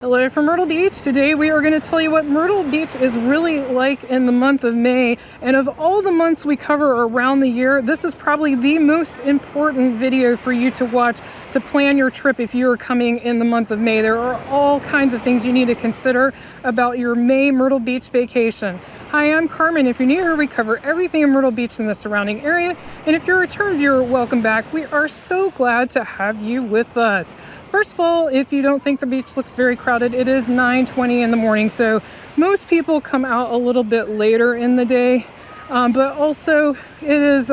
Hello from Myrtle Beach. Today we are going to tell you what Myrtle Beach is really like in the month of May. And of all the months we cover around the year, this is probably the most important video for you to watch to plan your trip if you are coming in the month of May. There are all kinds of things you need to consider about your May Myrtle Beach vacation. Hi, I'm Carmen. If you're new here, we cover everything in Myrtle Beach and the surrounding area. And if you're a return viewer, welcome back. We are so glad to have you with us. First of all, if you don't think the beach looks very crowded, it is 9:20 in the morning, so most people come out a little bit later in the day, but also it is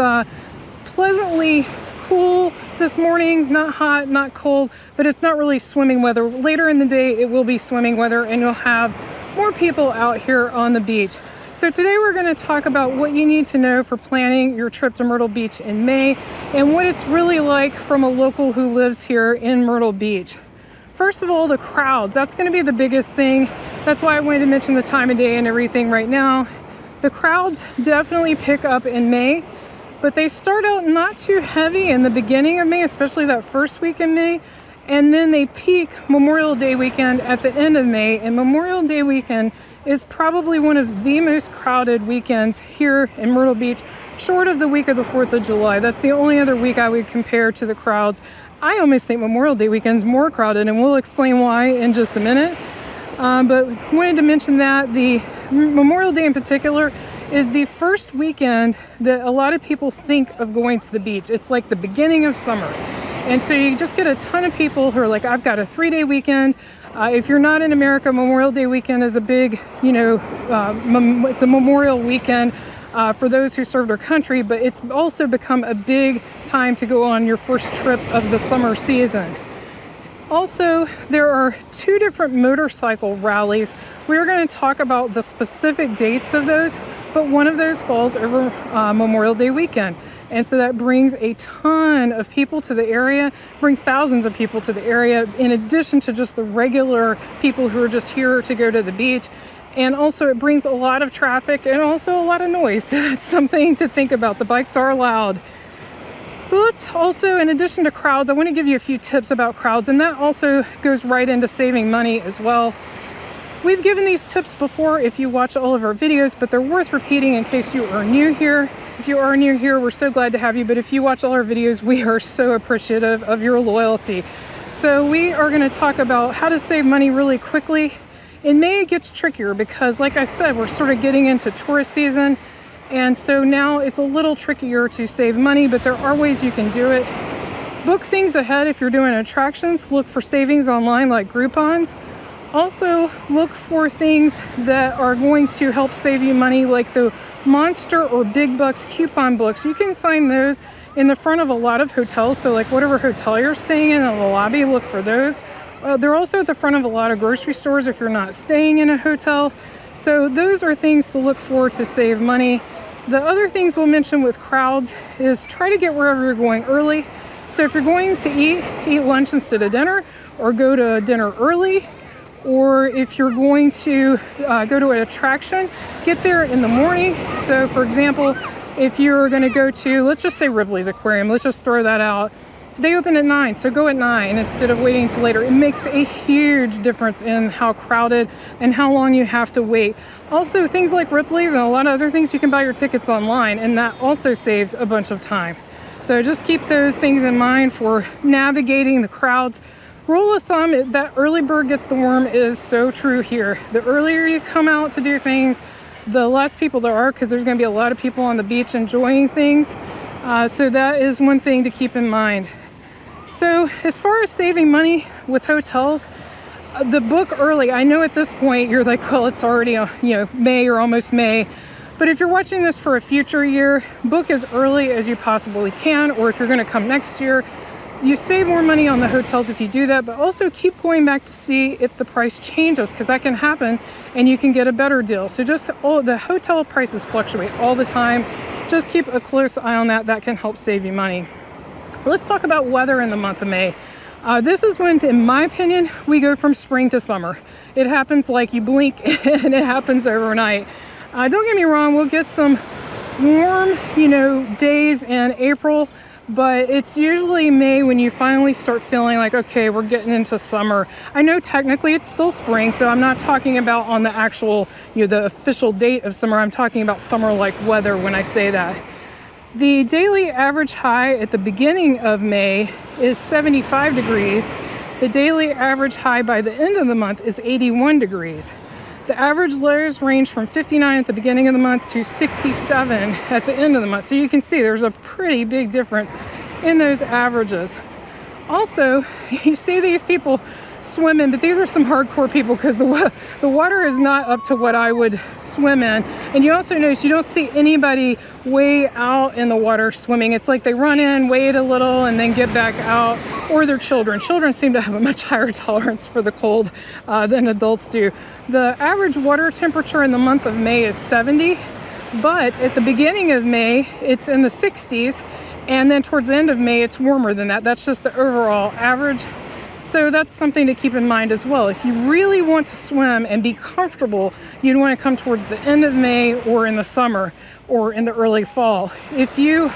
pleasantly cool this morning, not hot, not cold, but it's not really swimming weather. Later in the day, it will be swimming weather, and you'll have more people out here on the beach. So today we're going to talk about what you need to know for planning your trip to Myrtle Beach in May and what it's really like from a local who lives here in Myrtle Beach. First of all, the crowds. That's going to be the biggest thing. That's why I wanted to mention the time of day and everything right now. The crowds definitely pick up in May, but they start out not too heavy in the beginning of May, especially that first week in May, and then they peak Memorial Day weekend at the end of May, and Memorial Day weekend is probably one of the most crowded weekends here in Myrtle Beach, short of the week of the 4th of July. That's the only other week I would compare to the crowds. I almost think Memorial Day weekend is more crowded, and we'll explain why in just a minute. But wanted to mention that the Memorial Day in particular is the first weekend that a lot of people think of going to the beach. It's like the beginning of summer. And so you just get a ton of people who are like, I've got a 3-day weekend. If you're not in America, Memorial Day weekend is a big, it's a memorial weekend for those who served our country, but it's also become a big time to go on your first trip of the summer season. Also, there are 2 different motorcycle rallies. We're going to talk about the specific dates of those, but one of those falls over Memorial Day weekend. And so that brings a ton of people to the area, brings thousands of people to the area, in addition to just the regular people who are just here to go to the beach. And also it brings a lot of traffic and also a lot of noise. So that's something to think about. The bikes are loud. So let's also, in addition to crowds, I want to give you a few tips about crowds, and that also goes right into saving money as well. We've given these tips before if you watch all of our videos, but they're worth repeating in case you are new here. If you are new here, we're so glad to have you, but if you watch all our videos, we are so appreciative of your loyalty. So we are going to talk about how to save money really quickly. In May, it gets trickier because, like I said, we're sort of getting into tourist season, and so now it's a little trickier to save money, but there are ways you can do it. Book things ahead if you're doing attractions. Look for savings online like Groupons. Also, look for things that are going to help save you money, like the Monster or Big Bucks coupon books. You can find those in the front of a lot of hotels. So like whatever hotel you're staying in the lobby, look for those. They're also at the front of a lot of grocery stores if you're not staying in a hotel. So those are things to look for to save money. The other things we'll mention with crowds is try to get wherever you're going early. So if you're going to eat lunch instead of dinner, or go to dinner early, or if you're going to go to an attraction, get there in the morning. So for example, if you're going to go to, let's just say Ripley's Aquarium, let's just throw that out. They open at 9, so go at 9 instead of waiting till later. It makes a huge difference in how crowded and how long you have to wait. Also, things like Ripley's and a lot of other things, you can buy your tickets online, and that also saves a bunch of time. So just keep those things in mind for navigating the crowds. Rule of thumb, that early bird gets the worm is so true here. The earlier you come out to do things, the less people there are, because there's going to be a lot of people on the beach enjoying things. So that is one thing to keep in mind. So as far as saving money with hotels, the book early. I know at this point you're like, well, it's already May or almost May. But if you're watching this for a future year, book as early as you possibly can, or if you're going to come next year, you save more money on the hotels if you do that, but also keep going back to see if the price changes, because that can happen and you can get a better deal. So just the hotel prices fluctuate all the time. Just keep a close eye on that. That can help save you money. Let's talk about weather in the month of May. This is when, in my opinion, we go from spring to summer. It happens like you blink and it happens overnight. Don't get me wrong, we'll get some warm, days in April, but it's usually May when you finally start feeling like, okay, we're getting into summer. I know technically it's still spring, so I'm not talking about on the actual, the official date of summer. I'm talking about summer-like weather when I say that. The daily average high at the beginning of May is 75 degrees. The daily average high by the end of the month is 81 degrees. The average lows range from 59 at the beginning of the month to 67 at the end of the month. So you can see there's a pretty big difference in those averages. Also, you see these people swimming, but these are some hardcore people because the water is not up to what I would swim in. And you also notice you don't see anybody way out in the water swimming. It's like they run in, wait a little, and then get back out, or their children. Children seem to have a much higher tolerance for the cold than adults do. The average water temperature in the month of May is 70, but at the beginning of May, it's in the 60s, and then towards the end of May, it's warmer than that. That's just the overall average. So that's something to keep in mind as well. If you really want to swim and be comfortable, you'd want to come towards the end of May or in the summer or in the early fall. If you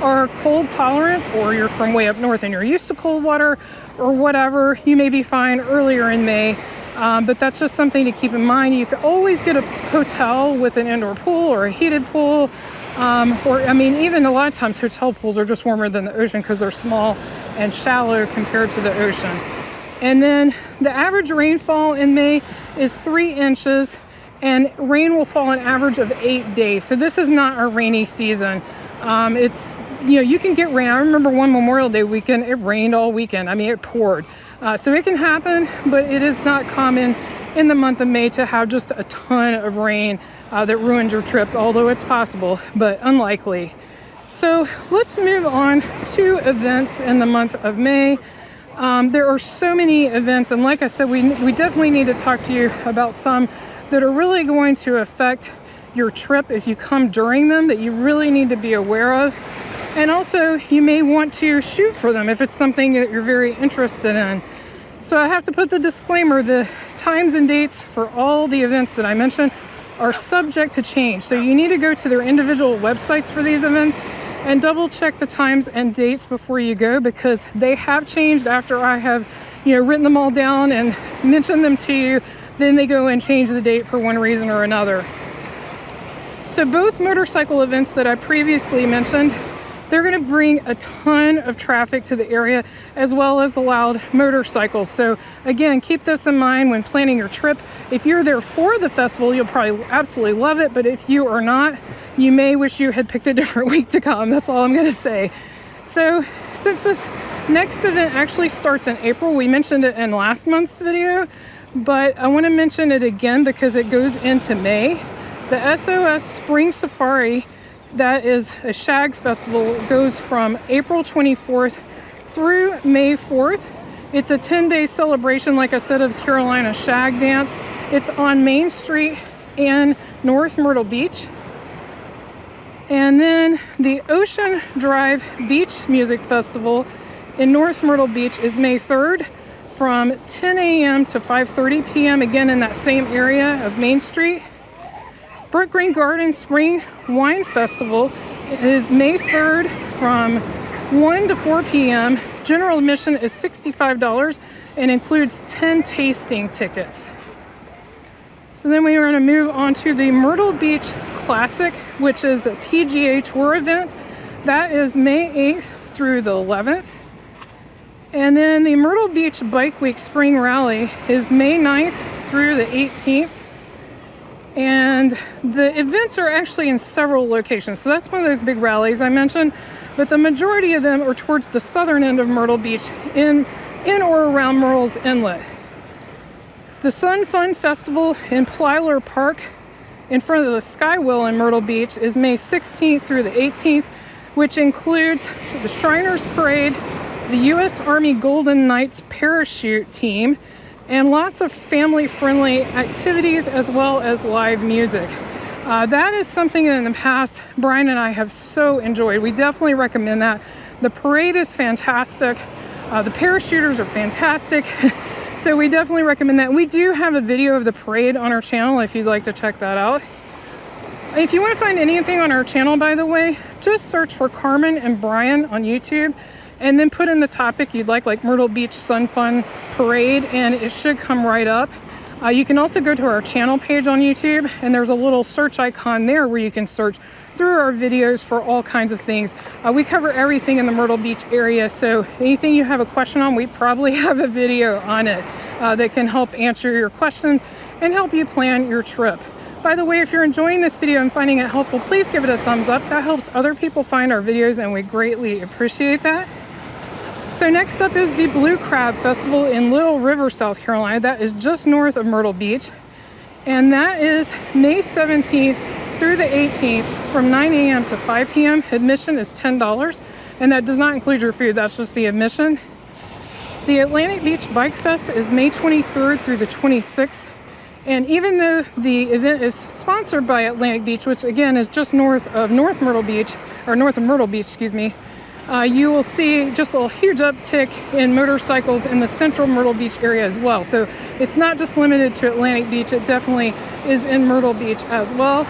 are cold tolerant or you're from way up north and you're used to cold water or whatever, you may be fine earlier in May. But that's just something to keep in mind. You can always get a hotel with an indoor pool or a heated pool. Even a lot of times hotel pools are just warmer than the ocean because they're small and shallow compared to the ocean. And then the average rainfall in May is 3 inches, and rain will fall an average of 8 days. So this is not a rainy season. You can get rain. I remember one Memorial Day weekend, it rained all weekend. It poured. So it can happen, but it is not common in the month of May to have just a ton of rain that ruins your trip, although it's possible, but unlikely. So let's move on to events in the month of May. There are so many events, and like I said, we definitely need to talk to you about some that are really going to affect your trip if you come during them, that you really need to be aware of. And also, you may want to shoot for them if it's something that you're very interested in. So I have to put the disclaimer, the times and dates for all the events that I mentioned are subject to change. So you need to go to their individual websites for these events and double check the times and dates before you go, because they have changed after I have, written them all down and mentioned them to you. Then they go and change the date for one reason or another. So both motorcycle events that I previously mentioned, they're going to bring a ton of traffic to the area, as well as the loud motorcycles. So again, keep this in mind when planning your trip. If you're there for the festival, you'll probably absolutely love it. But if you are not, you may wish you had picked a different week to come. That's all I'm going to say. So since this next event actually starts in April, we mentioned it in last month's video, but I want to mention it again because it goes into May. The SOS Spring Safari, that is a shag festival, goes from April 24th through May 4th. It's a 10-day celebration, like I said, of Carolina shag dance. It's on Main Street in North Myrtle Beach. And then the Ocean Drive Beach Music Festival in North Myrtle Beach is May 3rd from 10 a.m. to 5:30 p.m. again in that same area of Main Street. Brook Green Garden Spring Wine Festival is May 3rd from 1 to 4 p.m. General admission is $65 and includes 10 tasting tickets. So then we are going to move on to the Myrtle Beach Classic, which is a PGA Tour event. That is May 8th through the 11th. And then the Myrtle Beach Bike Week Spring Rally is May 9th through the 18th. And the events are actually in several locations. So that's one of those big rallies I mentioned, but the majority of them are towards the southern end of Myrtle Beach in or around Murrells Inlet. The Sun Fun Festival in Plyler Park in front of the Skywheel in Myrtle Beach is May 16th through the 18th, which includes the Shriners Parade, the U.S. Army Golden Knights parachute team, and lots of family-friendly activities as well as live music. That is something that in the past Brian and I have so enjoyed. We definitely recommend that. The parade is fantastic. The parachuters are fantastic. So we definitely recommend that. We do have a video of the parade on our channel if you'd like to check that out. If you want to find anything on our channel, by the way, just search for Carmen and Brian on YouTube and then put in the topic you'd like Myrtle Beach Sun Fun Parade, and it should come right up. You can also go to our channel page on YouTube, and there's a little search icon there where you can search through our videos for all kinds of things. We cover everything in the Myrtle Beach area, so anything you have a question on, we probably have a video on it that can help answer your questions and help you plan your trip. By the way, if you're enjoying this video and finding it helpful, please give it a thumbs up. That helps other people find our videos, and we greatly appreciate that. So next up is the Blue Crab Festival in Little River, South Carolina. That is just north of Myrtle Beach. And that is May 17th through the 18th from 9 a.m. to 5 p.m. Admission is $10, and that does not include your food. That's just the admission. The Atlantic Beach Bike Fest is May 23rd through the 26th. And even though the event is sponsored by Atlantic Beach, which again is just north of Myrtle Beach, excuse me, you will see just a huge uptick in motorcycles in the central Myrtle Beach area as well. So it's not just limited to Atlantic Beach, it definitely is in Myrtle Beach as well.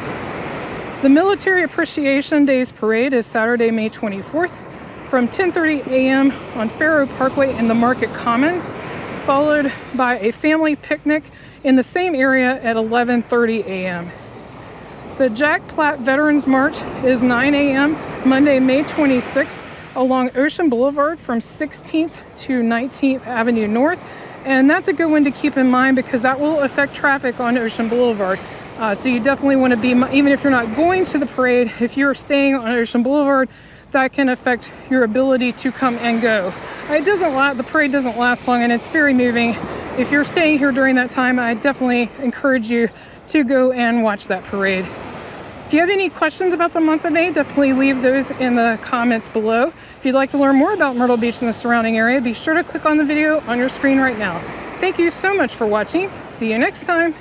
The Military Appreciation Days Parade is Saturday, May 24th from 10:30 a.m. on Faro Parkway in the Market Common, followed by a family picnic in the same area at 11:30 a.m. The Jack Platt Veterans March is 9 a.m. Monday, May 26th along Ocean Boulevard from 16th to 19th Avenue North. And that's a good one to keep in mind because that will affect traffic on Ocean Boulevard. So you definitely want to be, even if you're not going to the parade, if you're staying on Ocean Boulevard, that can affect your ability to come and go. The parade doesn't last long, and it's very moving. If you're staying here during that time, I definitely encourage you to go and watch that parade. If you have any questions about the month of May, definitely leave those in the comments below. If you'd like to learn more about Myrtle Beach and the surrounding area, be sure to click on the video on your screen right now. Thank you so much for watching. See you next time.